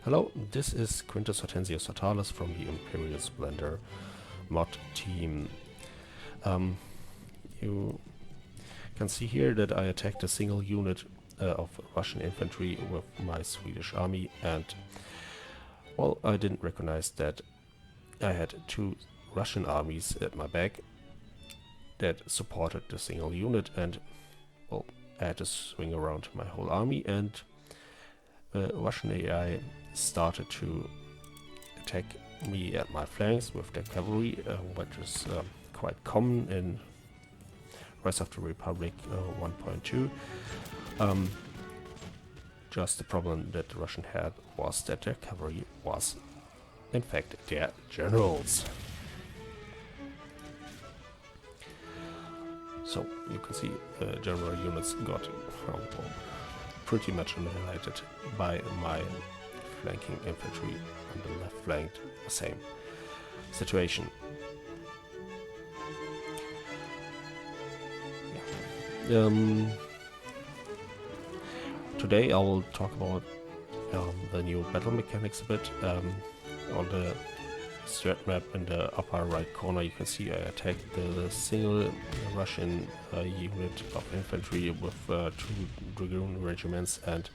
Hello, this is Quintus Hortensius Hortalis from the Imperial Splendour mod team. You can see here that I attacked a single unit of Russian infantry with my Swedish army, and well, I didn't recognize that I had two Russian armies at my back that supported the single unit, and well, I had to swing around my whole army, and Russian AI started to attack me at my flanks with their cavalry, which is quite common in Rise of the Republic 1.2. Just the problem that the Russian had was that their cavalry was in fact their generals. So you can see general units got pretty much annihilated by my flanking infantry on the left flank. The same situation. Yeah. Today I will talk about the new battle mechanics a bit. On the strat map in the upper right corner you can see I attacked the single Russian unit of infantry with two dragoon regiments and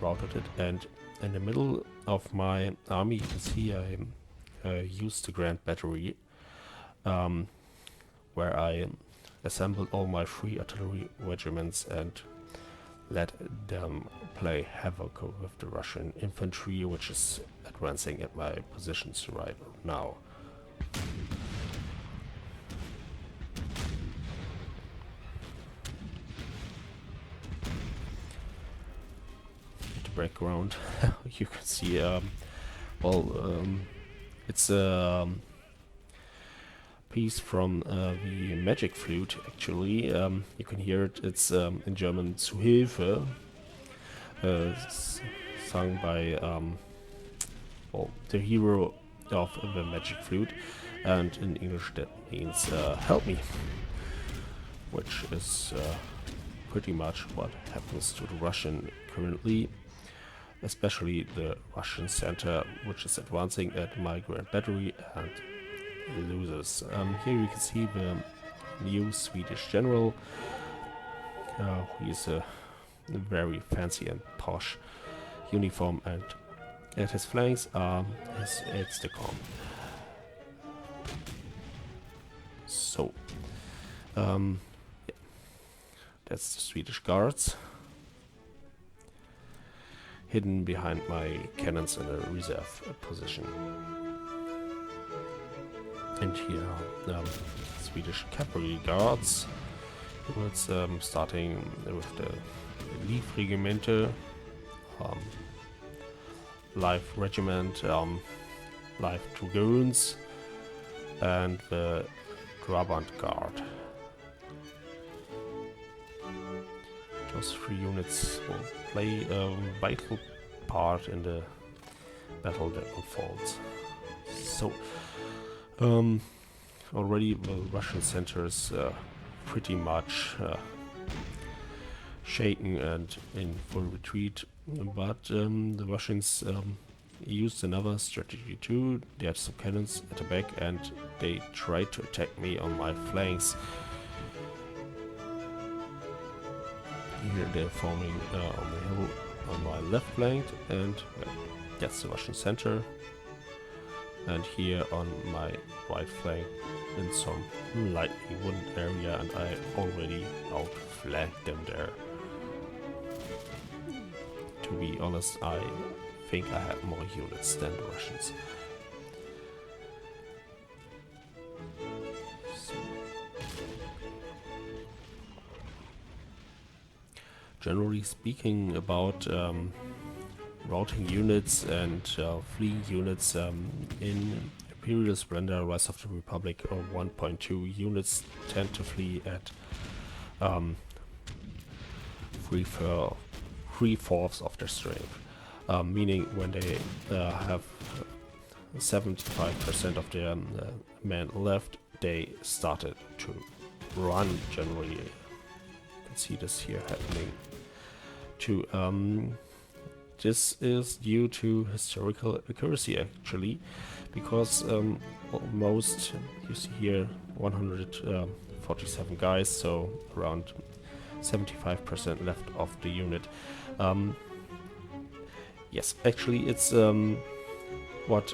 routed it, and in the middle of my army you can see I used the Grand Battery, where I assembled all my 3 artillery regiments and let them play havoc with the Russian infantry, which is advancing at my positions right now. The background, you can see, it's a piece from the Magic Flute, actually. You can hear it, it's in German "Zu Hilfe", sung by the hero of the Magic Flute, and in English that means "help me", which is pretty much what happens to the Russian currently, especially the Russian center, which is advancing at my Grand Battery and loses. Here you can see the new Swedish general. He is a very fancy and posh uniform, and at his flanks are his aides-de-camp. So, yeah. That's the Swedish guards, hidden behind my cannons in a reserve position. And here Swedish cavalry guards. It's starting with the Leaf Regimente, Life Regiment, Life Dragoons, and the Trabant Guard. Those 3 units will play a vital part in the battle that unfolds. So, already the Russian center is pretty much shaken and in full retreat, but the Russians used another strategy too. They had some cannons at the back and they tried to attack me on my flanks. Here they're forming on the hill on my left flank, and that's the Russian center. And here on my right flank in some lightly wooded area, and I already outflanked them there. To be honest, I think I had more units than the Russians. So, generally speaking, about routing units and fleeing units in Imperial Splendour Rise of the Republic 1.2, units tend to flee at 3/4 of their strength, meaning when they have 75% of their men left, they started to run. Generally, you can see this here happening to this is due to historical accuracy actually, because most, you see here, 147 guys, so around 75% left of the unit. Yes, actually it's what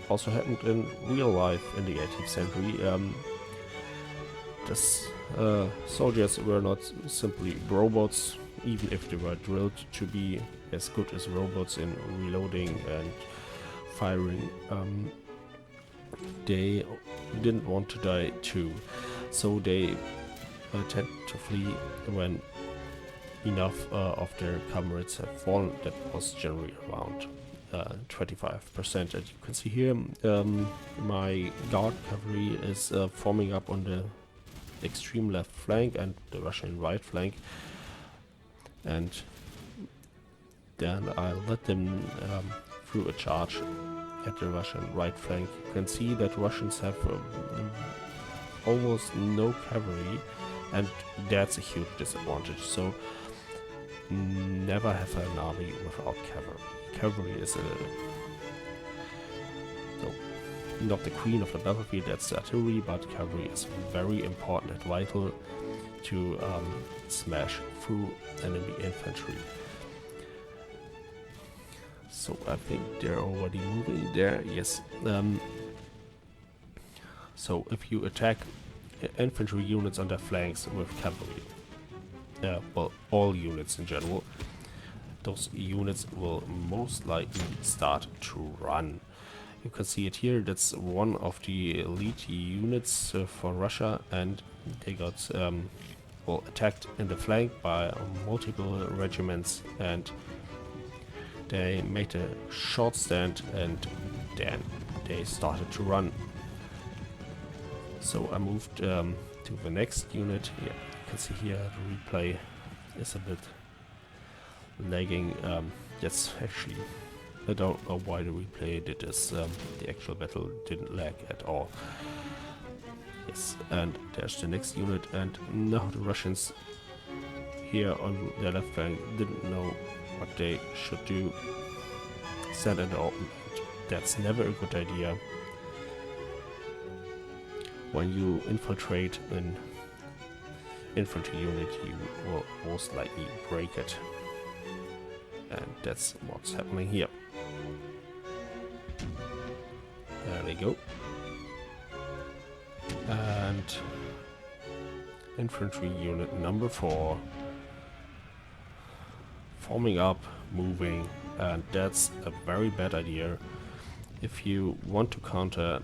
also happened in real life in the 18th century. Soldiers were not simply robots, even if they were drilled to be as good as robots in reloading and firing. They didn't want to die too, so they tend to flee when enough of their comrades have fallen. That was generally around 25%. As you can see here, my guard cavalry is forming up on the extreme left flank and the Russian right flank, and then I'll let them through a charge at the Russian right flank. You can see that Russians have almost no cavalry, and that's a huge disadvantage. So never have an army without cavalry. Cavalry is not the queen of the battlefield, that's the artillery, but cavalry is very important and vital to smash through enemy infantry. So I think they're already moving there, yes. So if you attack infantry units on their flanks with cavalry, well, all units in general, those units will most likely start to run. You can see it here, that's one of the elite units for Russia, and they got well, attacked in the flank by multiple regiments, and they made a short stand and then they started to run. So I moved to the next unit. Yeah, you can see here the replay is a bit lagging. That's actually, I don't know why the replay did this. The actual battle didn't lag at all. Yes, and there's the next unit, and now the Russians here on their left flank didn't know what they should do. Stand in the open. That's never a good idea. When you infiltrate an infantry unit, you will most likely break it. And that's what's happening here. There we go. And infantry unit number 4 forming up, moving, and that's a very bad idea if you want to counter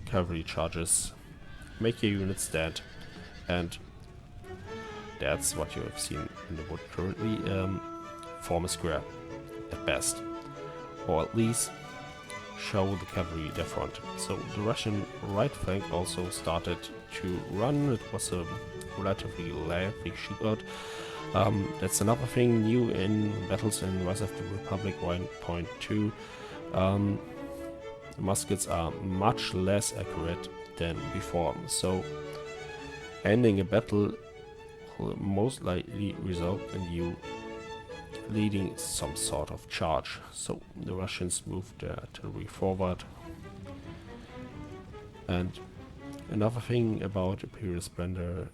cavalry charges. Make your unit stand, and that's what you have seen in the wood currently. Form a square at best, or at least show the cavalry their front. So the Russian right flank also started to run. It was a relatively lengthy shootout. That's another thing new in battles in Rise of the Republic 1.2. Muskets are much less accurate than before, so ending a battle will most likely result in you leading some sort of charge. So the Russians moved their artillery forward. And another thing about Imperial Splendour's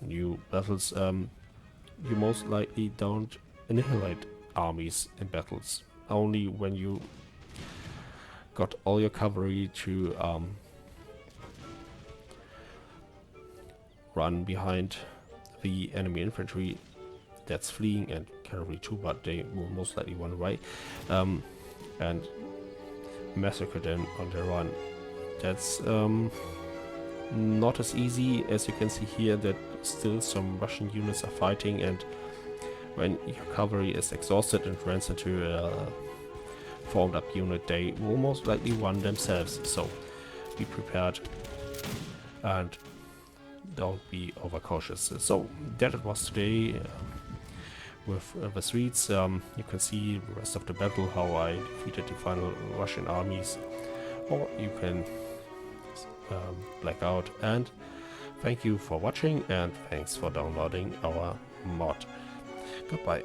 new battles, you most likely don't annihilate armies in battles. Only when you got all your cavalry to run behind the enemy infantry that's fleeing, and cavalry too, but they will most likely run away, and massacre them on their run. That's not as easy. As you can see here, that still some Russian units are fighting, and when your cavalry is exhausted and runs into a formed up unit, they will most likely run themselves. So be prepared and don't be overcautious. So that it was today with the Swedes. You can see the rest of the battle, how I defeated the final Russian armies, or you can black out. And thank you for watching, and thanks for downloading our mod. Goodbye.